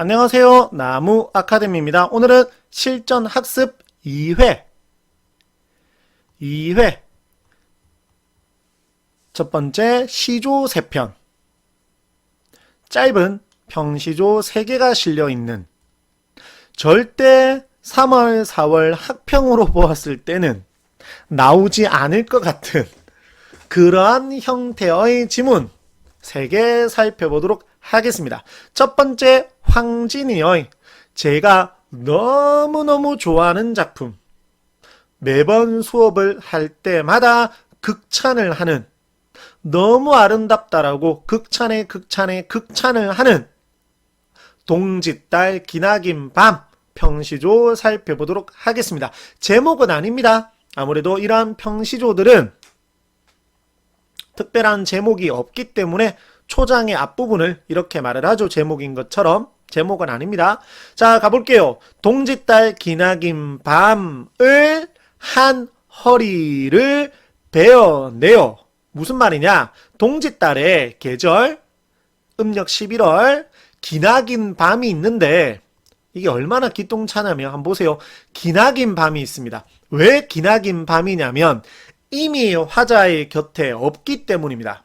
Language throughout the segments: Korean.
안녕하세요. 나무 아카데미입니다. 오늘은 실전 학습 2회 첫 번째 시조 3편 짧은 평시조 3개가 실려있는 절대 3월 4월 학평으로 보았을 때는 나오지 않을 것 같은 그러한 형태의 지문 3개 살펴보도록 하겠습니다. 첫 번째 황진이의 제가 너무너무 좋아하는 작품, 매번 수업을 할 때마다 극찬을 하는, 너무 아름답다라고 극찬을 하는 동짓달 기나긴 밤 평시조 살펴보도록 하겠습니다. 제목은 아닙니다. 아무래도 이러한 평시조들은 특별한 제목이 없기 때문에 초장의 앞부분을 이렇게 말을 하죠. 제목인 것처럼. 제목은 아닙니다. 자, 가볼게요. 동짓달 기나긴 밤을 한 허리를 베어내요. 무슨 말이냐? 동짓달의 계절, 음력 11월, 기나긴 밤이 있는데 이게 얼마나 기똥차냐면 한번 보세요. 기나긴 밤이 있습니다. 왜 기나긴 밤이냐면 이미 화자의 곁에 없기 때문입니다.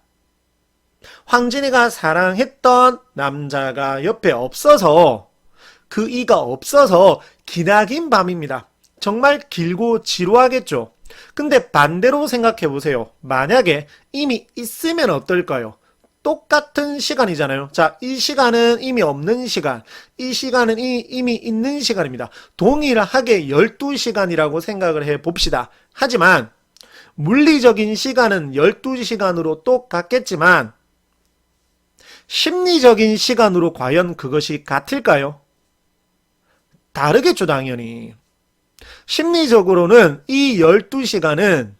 황진이가 사랑했던 남자가 옆에 없어서, 그 이가 없어서 기나긴 밤입니다. 정말 길고 지루하겠죠. 근데 반대로 생각해 보세요. 만약에 이미 있으면 어떨까요? 똑같은 시간이잖아요. 자, 이 시간은 이미 없는 시간, 이 시간은 이미 있는 시간입니다. 동일하게 12시간이라고 생각을 해 봅시다. 하지만 물리적인 시간은 12시간으로 똑같겠지만 심리적인 시간으로 과연 그것이 같을까요? 다르겠죠, 당연히. 심리적으로는 이 12시간은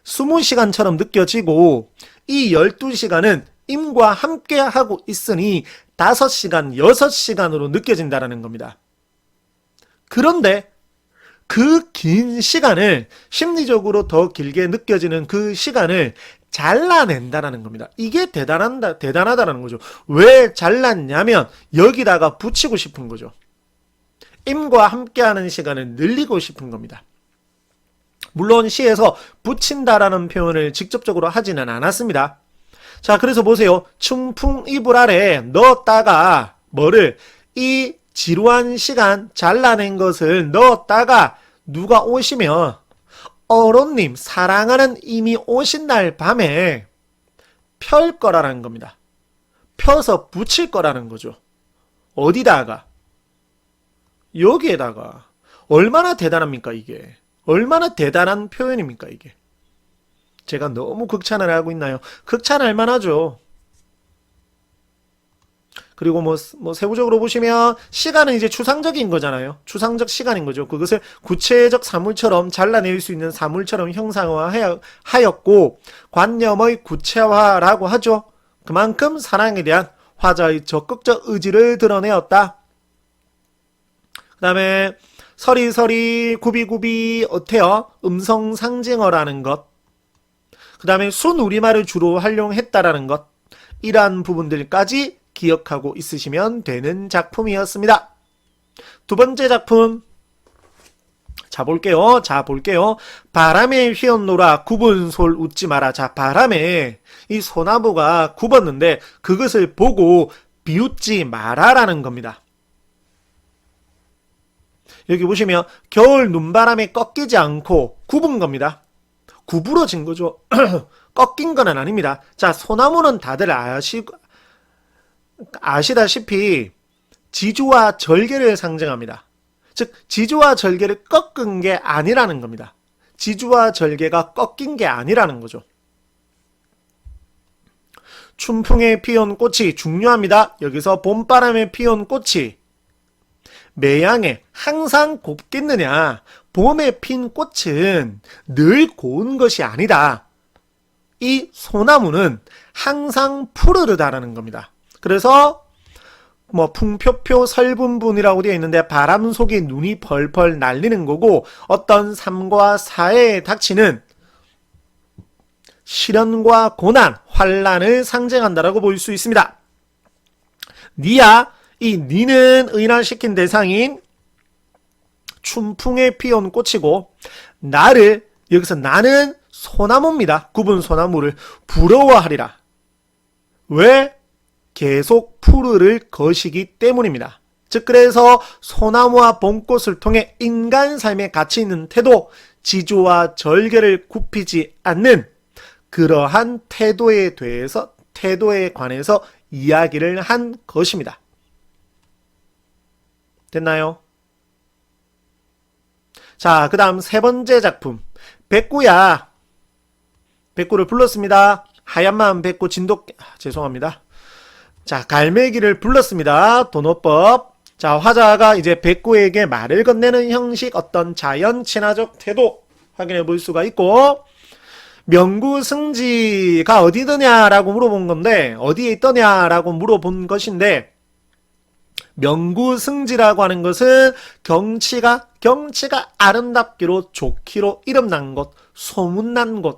20시간처럼 느껴지고 이 12시간은 임과 함께 하고 있으니 5시간, 6시간으로 느껴진다는 겁니다. 그런데 그 긴 시간을, 심리적으로 더 길게 느껴지는 그 시간을 잘라낸다라는 겁니다. 이게 대단하다라는 거죠. 왜 잘랐냐면 여기다가 붙이고 싶은 거죠. 임과 함께하는 시간을 늘리고 싶은 겁니다. 물론 시에서 붙인다라는 표현을 직접적으로 하지는 않았습니다. 자, 그래서 보세요. 춘풍 이불 아래 넣었다가 뭐를, 이 지루한 시간 잘라낸 것을 넣었다가 누가 오시면 어론님 사랑하는 이미 오신 날 밤에 펼 거라는 겁니다. 펴서 붙일 거라는 거죠. 어디다가? 여기에다가. 얼마나 대단합니까 이게? 얼마나 대단한 표현입니까 이게? 제가 너무 극찬을 하고 있나요? 극찬할 만하죠. 그리고 뭐 세부적으로 보시면 시간은 이제 추상적인 거잖아요. 추상적 시간인 거죠. 그것을 구체적 사물처럼 잘라낼 수 있는 사물처럼 형상화하였고 관념의 구체화라고 하죠. 그만큼 사랑에 대한 화자의 적극적 의지를 드러내었다. 그 다음에 서리서리 구비구비 어때요? 음성 상징어라는 것. 그 다음에 순우리말을 주로 활용했다라는 것. 이러한 부분들까지 기억하고 있으시면 되는 작품이었습니다. 두 번째 작품. 자, 볼게요. 바람에 휘었노라 굽은솔 웃지 마라. 자, 바람에 이 소나무가 굽었는데 그것을 보고 비웃지 마라라는 겁니다. 여기 보시면 겨울 눈바람에 꺾이지 않고 굽은 겁니다. 구부러진 거죠. 꺾인 건 아닙니다. 자, 소나무는 다들 아시다시피 지주와 절개를 상징합니다. 즉 지주와 절개를 꺾은 게 아니라는 겁니다. 지주와 절개가 꺾인 게 아니라는 거죠. 춘풍에 피어온 꽃이 중요합니다. 여기서 봄바람에 피어온 꽃이 매양에 항상 곱겠느냐. 봄에 핀 꽃은 늘 고운 것이 아니다. 이 소나무는 항상 푸르르다라는 겁니다. 그래서 풍표표 설분분이라고 되어 있는데 바람 속에 눈이 펄펄 날리는 거고 어떤 삶과 사회에 닥치는 시련과 고난, 환란을 상징한다라고 볼 수 있습니다. 니야 이 니는 의인화시킨 대상인 춘풍에 피어온 꽃이고 나를 여기서 나는 소나무입니다. 굽은 소나무를 부러워하리라. 왜? 계속 푸르를 거시기 때문입니다. 즉 그래서 소나무와 봄꽃을 통해 인간 삶에 가치 있는 태도, 지조와 절개를 굽히지 않는 그러한 태도에 관해서 이야기를 한 것입니다. 됐나요? 자, 그 다음 세 번째 작품. 백구야. 백구를 불렀습니다. 하얀 백구 죄송합니다. 자, 갈매기를 불렀습니다. 도노법. 자, 화자가 이제 백구에게 말을 건네는 형식, 어떤 자연 친화적 태도 확인해 볼 수가 있고, 명구승지가 어디 있느냐라고 물어본 건데, 어디에 있더냐라고 물어본 것인데, 명구승지라고 하는 것은 경치가 아름답기로 좋기로 이름난 곳, 소문난 곳을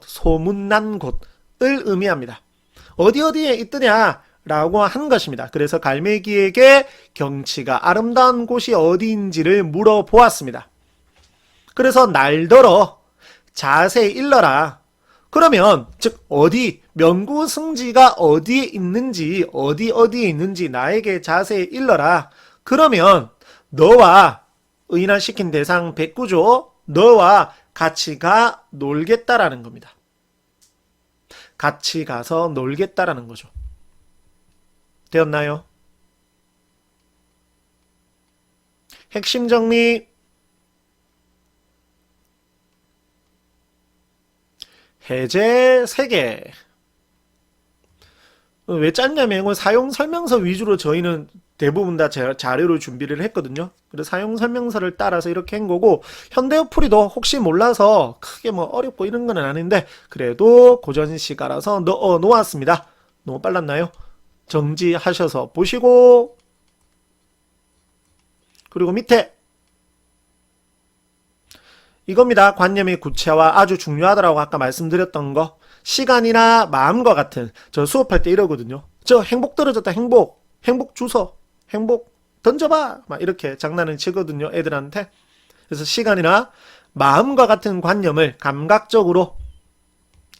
의미합니다. 어디에 있더냐라고 하는 것입니다. 그래서 갈매기에게 경치가 아름다운 곳이 어디인지를 물어보았습니다. 그래서 날더러 자세히 일러라. 그러면 즉 명구승지가 어디에 있는지 나에게 자세히 일러라. 그러면 너와 의인화시킨 대상 백구죠. 너와 같이 가 놀겠다라는 겁니다. 같이 가서 놀겠다라는 거죠. 되었나요? 핵심 정리. 해제 3개. 왜 짰냐면 이건 사용 설명서 위주로 저희는 대부분 다 자료를 준비를 했거든요. 그래서 사용 설명서를 따라서 이렇게 한 거고, 현대어풀이도 혹시 몰라서 크게 뭐 어렵고 이런 건 아닌데 그래도 고전시가라서 넣어 놓았습니다. 너무 빨랐나요? 정지하셔서 보시고, 그리고 밑에 이겁니다. 관념의 구체화 아주 중요하다라고 아까 말씀드렸던 거. 시간이나 마음과 같은, 저 수업할 때 이러거든요. 저 행복 떨어졌다. 행복 주소, 행복 던져봐, 막 이렇게 장난을 치거든요, 애들한테. 그래서 시간이나 마음과 같은 관념을 감각적으로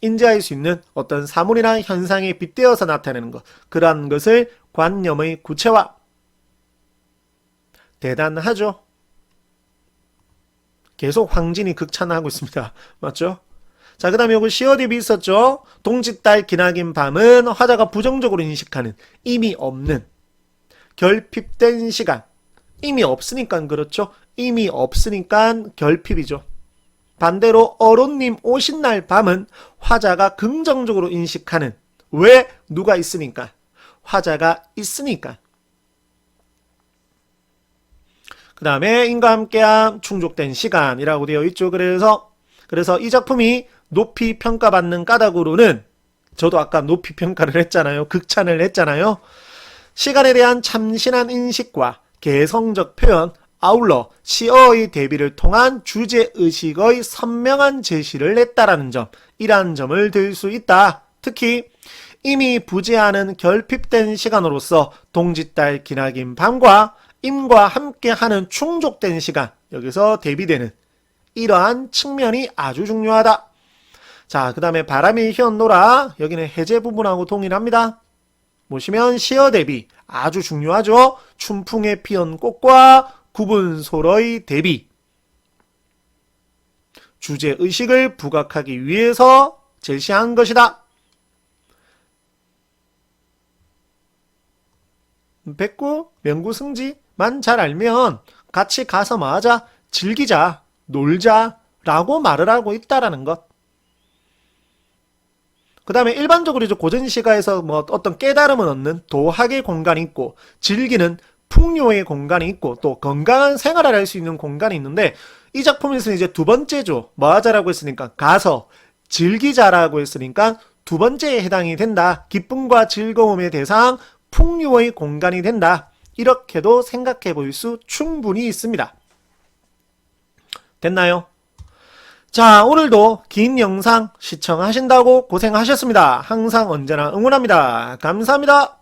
인지할 수 있는 어떤 사물이나 현상에 빗대어서 나타내는 것, 그러한 것을 관념의 구체화. 대단하죠? 계속 황진이 극찬하고 있습니다. 맞죠? 자, 그 다음에 요거 시어 대비 있었죠? 동짓달 기나긴 밤은 화자가 부정적으로 인식하는 의미 없는 결핍된 시간. 의미 없으니까 그렇죠? 의미 없으니까 결핍이죠. 반대로 어론님 오신 날 밤은 화자가 긍정적으로 인식하는, 왜? 누가 있으니까. 화자가 있으니까. 그 다음에 인과 함께함 충족된 시간이라고 되어 있죠. 그래서 이 작품이 높이 평가받는 까닭으로는, 저도 아까 높이 평가를 했잖아요. 극찬을 했잖아요. 시간에 대한 참신한 인식과 개성적 표현, 아울러 시어의 대비를 통한 주제의식의 선명한 제시를 했다라는 점, 이러한 점을 들 수 있다. 특히 이미 부재하는 결핍된 시간으로서 동짓달 기나긴 밤과 임과 함께하는 충족된 시간, 여기서 대비되는 이러한 측면이 아주 중요하다. 자, 그 다음에 바람이 휘었노라. 여기는 해제 부분하고 동일합니다. 보시면 시어 대비 아주 중요하죠. 춘풍에 피은 꽃과 굽은 소의 대비. 주제의식을 부각하기 위해서 제시한 것이다. 백구, 명구승지만 잘 알면 같이 가서 뭐 하자? 즐기자, 놀자 라고 말을 하고 있다라는 것. 그 다음에 일반적으로 이제 고전시가에서 뭐 어떤 깨달음을 얻는 도학의 공간이 있고, 즐기는 풍요의 공간이 있고, 또 건강한 생활을 할 수 있는 공간이 있는데, 이 작품에서는 이제 두 번째죠. 뭐 하자라고 했으니까 가서 즐기자라고 했으니까 두 번째에 해당이 된다. 기쁨과 즐거움의 대상, 풍요의 공간이 된다. 이렇게도 생각해 볼 수 충분히 있습니다. 됐나요? 자, 오늘도 긴 영상 시청하신다고 고생하셨습니다. 항상 언제나 응원합니다. 감사합니다.